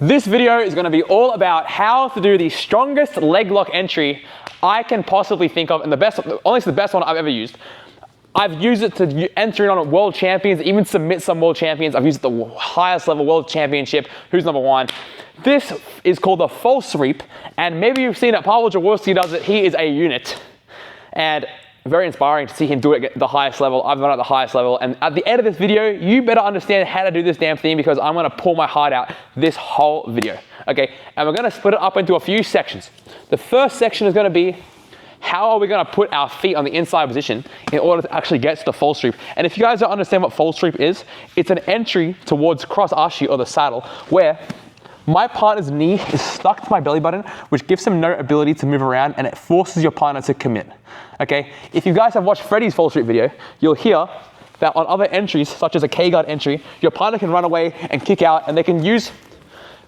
This video is going to be all about how to do the strongest leg lock entry I can possibly think of, and honestly the best one I've ever used. I've used it to enter in on world champions, even submit some world champions. I've used it at the highest level world championship. Who's number one? This is called the false sweep, and maybe you've seen it. Pavel Jaworski does it. He is a unit, and very inspiring to see him do it at the highest level. I've done it at the highest level, and at the end of this video, you better understand how to do this damn thing, because I'm gonna pour my heart out this whole video, okay? And we're gonna split it up into a few sections. The first section is gonna be, how are we gonna put our feet on the inside position in order to actually get to the false sweep? And if you guys don't understand what false sweep is, it's an entry towards cross ashi, or the saddle, where my partner's knee is stuck to my belly button, which gives him no ability to move around, and it forces your partner to commit, okay? If you guys have watched Freddie's false sweep video, you'll hear that on other entries, such as a K-guard entry, your partner can run away and kick out, and they can use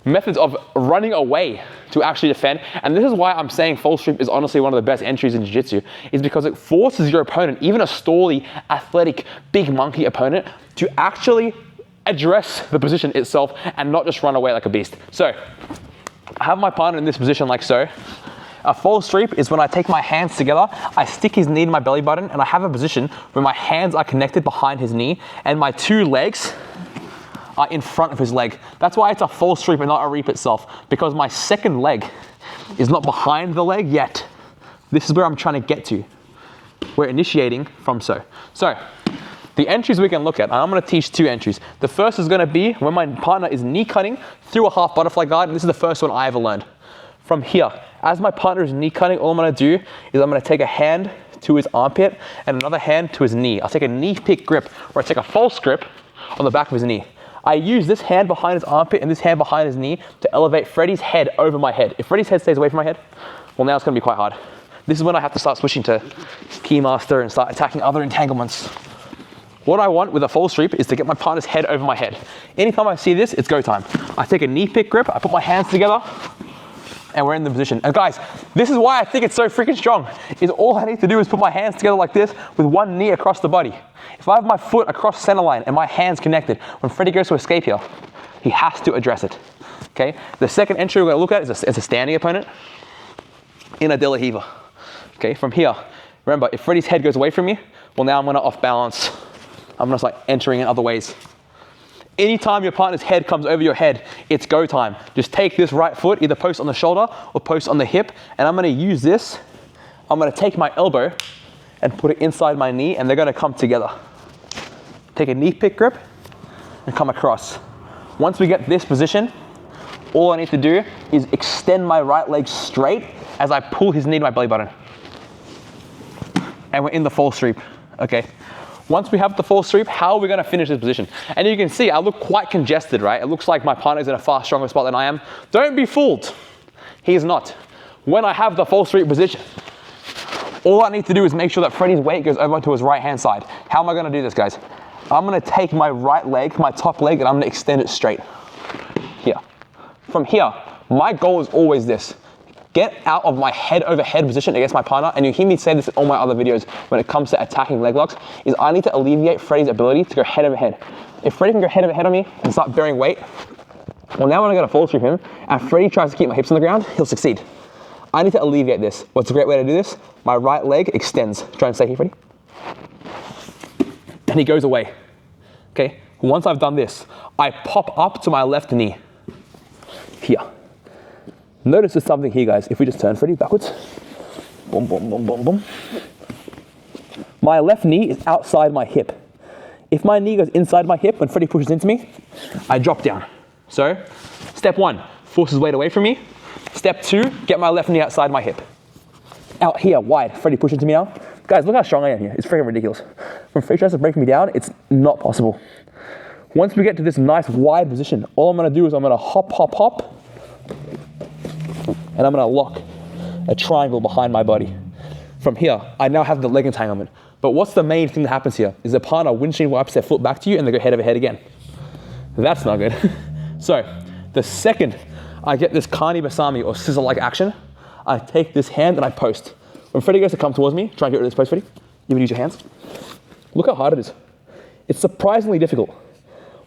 methods of running away to actually defend. And this is why I'm saying false sweep is honestly one of the best entries in jiu-jitsu, is because it forces your opponent, even a stally, athletic, big monkey opponent, to actually address the position itself and not just run away like a beast. So I have my partner in this position like so. A false sweep is when I take my hands together, I stick his knee to my belly button, and I have a position where my hands are connected behind his knee and my two legs are in front of his leg. That's why it's a false sweep and not a reap itself, because my second leg is not behind the leg yet. This is where I'm trying to get to. We're initiating from so. So the entries we can look at, and I'm gonna teach two entries. The first is gonna be when my partner is knee cutting through a half butterfly guard, and this is the first one I ever learned. From here, as my partner is knee cutting, all I'm gonna do is I'm gonna take a hand to his armpit and another hand to his knee. I'll take a knee pick grip, or I take a false grip on the back of his knee. I use this hand behind his armpit and this hand behind his knee to elevate Freddie's head over my head. If Freddie's head stays away from my head, well, now it's gonna be quite hard. This is when I have to start switching to Keymaster and start attacking other entanglements. What I want with a false sweep is to get my partner's head over my head. Anytime I see this, it's go time. I take a knee pick grip, I put my hands together, and we're in the position. And guys, this is why I think it's so freaking strong, is all I need to do is put my hands together like this with one knee across the body. If I have my foot across center line and my hands connected, when Freddie goes to escape here, he has to address it, okay? The second entry we're gonna look at is a standing opponent in a De La Riva, okay? From here, remember, if Freddie's head goes away from me, well, now I'm gonna off balance. I'm gonna start entering in other ways. Anytime your partner's head comes over your head, it's go time. Just take this right foot, either post on the shoulder or post on the hip, and I'm gonna use this. I'm gonna take my elbow and put it inside my knee, and they're gonna come together. Take a knee pick grip and come across. Once we get this position, all I need to do is extend my right leg straight as I pull his knee to my belly button. And we're in the false sweep, okay? Once we have the false sweep, how are we gonna finish this position? And you can see I look quite congested, right? It looks like my partner's in a far stronger spot than I am. Don't be fooled, he is not. When I have the false sweep position, all I need to do is make sure that Freddie's weight goes over to his right-hand side. How am I gonna do this, guys? I'm gonna take my right leg, my top leg, and I'm gonna extend it straight, here. From here, my goal is always this. Get out of my head over head position against my partner, and you hear me say this in all my other videos when it comes to attacking leg locks, is I need to alleviate Freddie's ability to go head over head. If Freddie can go head over head on me and start bearing weight, well, now when I get a false sweep him, and Freddie tries to keep my hips on the ground, he'll succeed. I need to alleviate this. What's a great way to do this? My right leg extends. Try and stay here, Freddie. And he goes away, okay? Once I've done this, I pop up to my left knee, here. Notice there's something here, guys. If we just turn Freddie backwards, boom, boom, boom, boom, boom. My left knee is outside my hip. If my knee goes inside my hip when Freddie pushes into me, I drop down. So, step one, force his weight away from me. Step two, get my left knee outside my hip. Out here, wide, Freddie pushes into me now. Guys, look how strong I am here. It's freaking ridiculous. When Freddie tries to break me down, it's not possible. Once we get to this nice wide position, all I'm gonna do is I'm gonna hop, hop, hop, and I'm gonna lock a triangle behind my body. From here, I now have the leg entanglement. But what's the main thing that happens here? Is the partner windshield wipes their foot back to you and they go head over head again. That's not good. So, the second I get this Kani Basami or scissor-like action, I take this hand and I post. When Freddie goes to come towards me, try and get rid of this post, Freddie. You would use your hands. Look how hard it is. It's surprisingly difficult.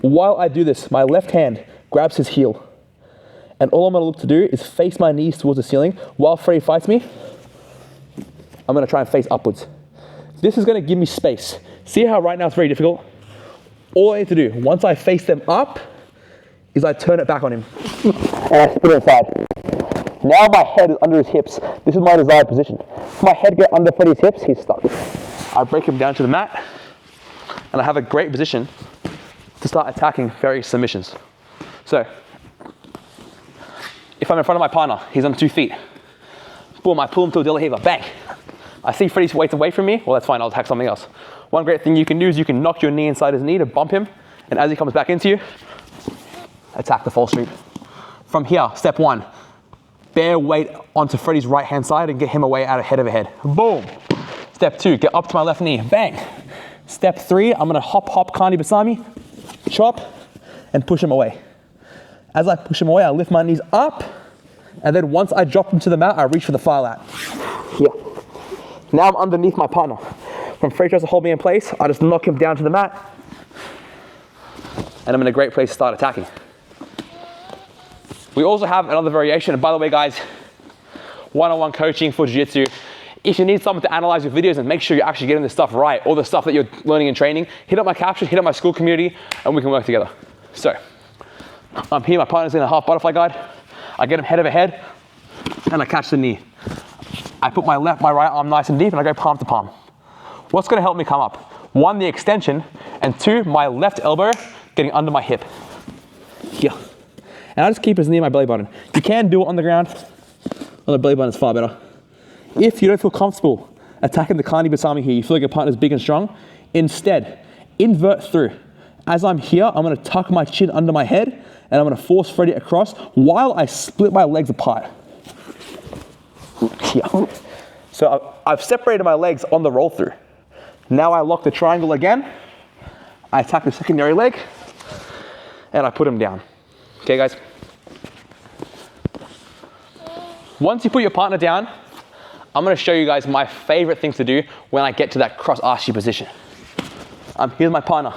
While I do this, my left hand grabs his heel. And all I'm gonna look to do is face my knees towards the ceiling. While Freddie fights me, I'm gonna try and face upwards. This is gonna give me space. See how right now it's very difficult? All I need to do, once I face them up, is I turn it back on him. And I split it aside. Now my head is under his hips. This is my desired position. If my head gets under Freddie's hips, he's stuck. I break him down to the mat, and I have a great position to start attacking various submissions. So, if I'm in front of my partner, he's on 2 feet. Boom, I pull him to a De La Riva, bang. I see Freddie's weight away from me, well that's fine, I'll attack something else. One great thing you can do is you can knock your knee inside his knee to bump him, and as he comes back into you, attack the false sweep. From here, step 1, bear weight onto Freddie's right hand side and get him away out of head over head. Boom. Step 2, get up to my left knee, bang. Step 3, I'm gonna hop Kani Basami, chop, and push him away. As I push him away, I lift my knees up, and then once I drop him to the mat, I reach for the far lat. Here. Now I'm underneath my partner. When Freddie tries to hold me in place, I just knock him down to the mat, and I'm in a great place to start attacking. We also have another variation, and by the way guys, one-on-one coaching for jiu-jitsu. If you need someone to analyze your videos and make sure you're actually getting this stuff right, all the stuff that you're learning and training, hit up my caption, hit up my school community, and we can work together. So, I'm here, my partner's in a half butterfly guide. I get him head over head, and I catch the knee. I put my right arm nice and deep, and I go palm to palm. What's gonna help me come up? 1, the extension, and 2, my left elbow getting under my hip. Here. And I just keep his knee on my belly button. You can do it on the ground. On the belly button is far better. If you don't feel comfortable attacking the Kani Basami here, you feel like your partner's big and strong, instead, invert through. As I'm here, I'm gonna tuck my chin under my head, and I'm gonna force Freddie across while I split my legs apart. Here. So I've separated my legs on the roll through. Now I lock the triangle again, I attack the secondary leg, and I put him down. Okay guys? Once you put your partner down, I'm gonna show you guys my favorite things to do when I get to that cross archie position. Here's my partner.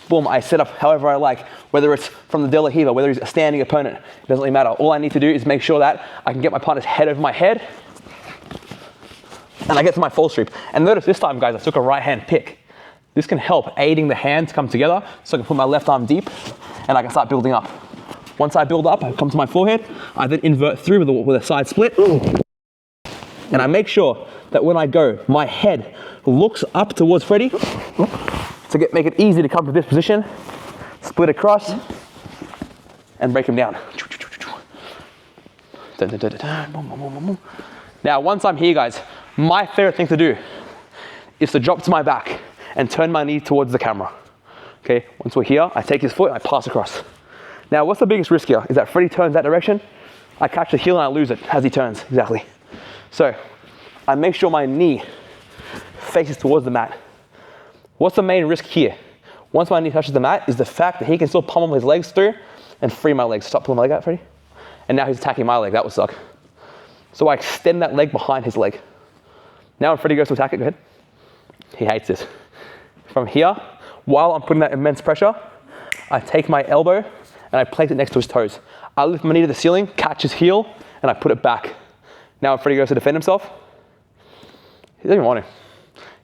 Boom, I set up however I like, whether it's from the De La Riva, whether he's a standing opponent, it doesn't really matter. All I need to do is make sure that I can get my partner's head over my head, and I get to my full sweep. And notice this time, guys, I took a right hand pick. This can help aiding the hands come together, so I can put my left arm deep, and I can start building up. Once I build up, I come to my forehead, I then invert through with a side split, and I make sure that when I go, my head looks up towards Freddie, to make it easy to come to this position, split across, and break him down. Now, once I'm here, guys, my favorite thing to do is to drop to my back and turn my knee towards the camera. Okay, once we're here, I take his foot and I pass across. Now, what's the biggest risk here? Is that Freddie turns that direction, I catch the heel and I lose it as he turns, exactly. So, I make sure my knee faces towards the mat. What's the main risk here? Once my knee touches the mat is the fact that he can still pummel his legs through and free my legs. Stop pulling my leg out, Freddie. And now he's attacking my leg, that would suck. So I extend that leg behind his leg. Now when Freddie goes to attack it, go ahead. He hates this. From here, while I'm putting that immense pressure, I take my elbow and I place it next to his toes. I lift my knee to the ceiling, catch his heel, and I put it back. Now when Freddie goes to defend himself, he doesn't even want to.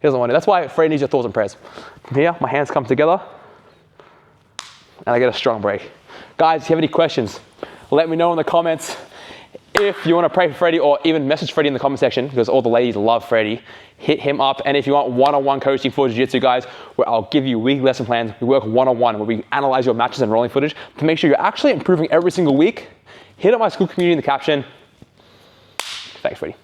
He doesn't want to. That's why Freddie needs your thoughts and prayers. From here, my hands come together, and I get a strong break. Guys, if you have any questions, let me know in the comments. If you want to pray for Freddie or even message Freddie in the comment section, because all the ladies love Freddie, hit him up. And if you want one-on-one coaching for jiu-jitsu, guys, where I'll give you weekly lesson plans, we work one-on-one, where we analyze your matches and rolling footage to make sure you're actually improving every single week, hit up my school community in the caption. Thanks, Freddie.